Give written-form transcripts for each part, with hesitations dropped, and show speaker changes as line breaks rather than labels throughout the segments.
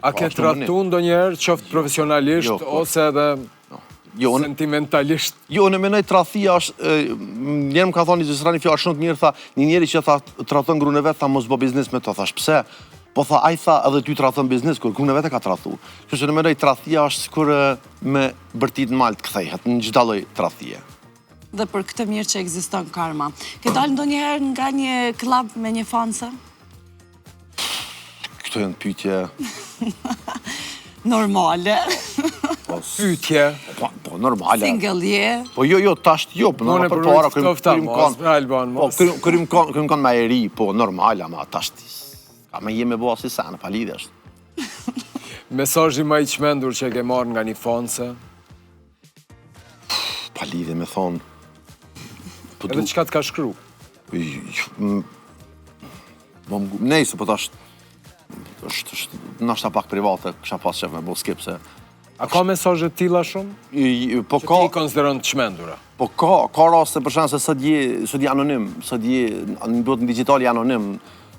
A ke tratu ndonjëherë qoftë profesionalisht ose edhe sentimentalisht?
Jo, në menoj tradhtia është, njerë më ka thonë një gjësra një fjallë shumë të mirë, tha, një njeri që tha tradhën grunë e vetë, tha mos bo biznis me to, thash pse? Po tha, aj tha edhe ty tradhën biznis, kur grunë e vetë e ka tradhu. Që që në menoj tradhtia është sikur me bërtit në malë të kthejhet, në gjitha lloj tradhtie.
Dhe për këtë mirë që ekziston karma. Ke dalë ndonjëherë nga një klub me një fanse?
Këto janë pyetje
Normale.
Pyetje.
Po, normale.
Single je.
Po jo, tash jo, për para, kërëm kanë ma e ri, po, normale, ama tash ka me jeme bo si sanë, pa lidhe është.
Mesazhi më i çmendur që e ke marrë nga një fanse?
Pa lidhe me thonë.
Edhe çka të ka shkru?
Nejse, po tash është nashta pak private, kësha pas qef me bo skip se...
A ka mesazhe të tilla shumë?
Po
që ti i konsideron të çmendura?
Po ka raste për shkak se sot je anonim, sot je në digital je anonim.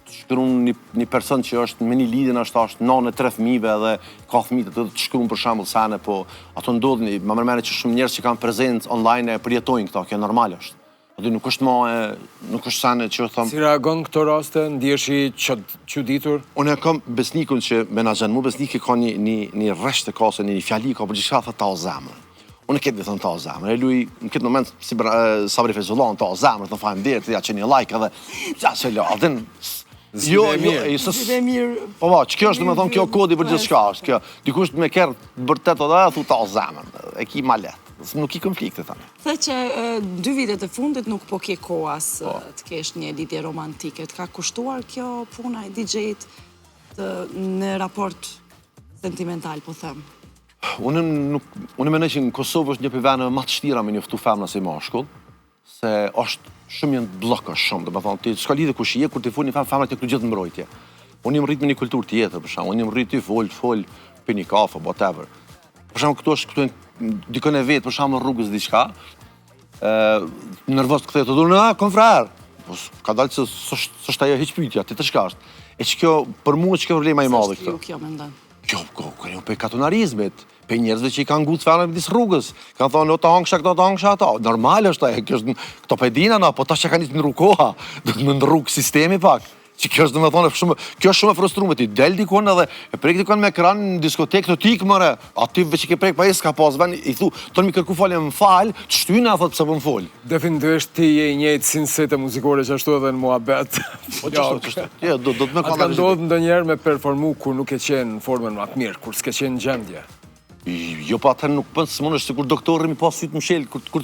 Shkruan një person që është me një lidhje është nanë 3 fëmijëve dhe ka fëmijë të shkruan për shembull sane, po ato ndodhin, më mërmend që shumë njerëz që kanë prezencë online e përjetojnë këto, kjo normal është. Aty nuk është sane që them.
Si reagon këto raste, ndihesh i çuditur?
Unë kam besnikun që menaxhen mu, besniki ka një rresht të kase, një fjali ka për gjithka thë ta o zemër. Unë këtë vithën ta o zemër, e luj në këtë moment si Sabri Fezullan ta o zemër, të fajmë dirë, të ja që një like edhe, ja që lo, adhin... Jo, po ba, që kjo është dhe me thonë kjo kodi për gjithë shka është, kjo, dikush me kërë bërtet o dhe, thu ta o zemër, e ki ma letë. Nuk i konflikte tani.
The që 2 vitet e fundit nuk po ke kohas të kesh një lidhje romantike. Të ka kushtuar kjo puna e DJ-t në raport sentimental, po them?
Unë menoj që në Kosovë është një për vene më të shtira me njoftu femna si mashkull, se është shumë jenë blokë shumë, dhe me thonë, ti s'ka lidhe kush je, kur ti fol një femna të këtu gjithë mbrojtje. Unë jam rrit me një kulturë tjetër, për shembull, unë jam rrit ty fol, për një kafe, whatever. Për shembull, këtu është dikon e vetë, për shembull rrugës diçka, nervoz të kthehet, thonë, kom frar. Po ka dalë se s'është ajo hiç pyetja, ti të shka është. E që kjo për mua çka problema i madh këtu.
Kjo mendon.
Jo, për katunarizmit, për njerëzve që i kanë ngutë fjalën midis rrugës. Kanë thonë, o të hangsha këto, të hangsha ato. Normal është ajo, këto po e dina na, po tash që ka nisë ndru koha, do të më ndruk sistemi pak. Që kjo është, kjo është shumë e frustrume, ti del dikon edhe e prek dikon me ekran në diskotek të tik, mëre, aty veç i ke prek pa s'ka pas ven, i thu, tonë mi kërku falje më falë, të shtyna e thot pëse për më folë.
Definitivisht ti je i njëjtë sinësit e muzikore që ashtu edhe në muhabet.
Do të me
ka ndodhë ndonjëherë me performu kur nuk e qenë në formën më atë mirë, kur s'ke qenë në gjendje?
Jo, pa atër nuk pënë, së mund është se kur doktorë mi pas sytë më shelë, kur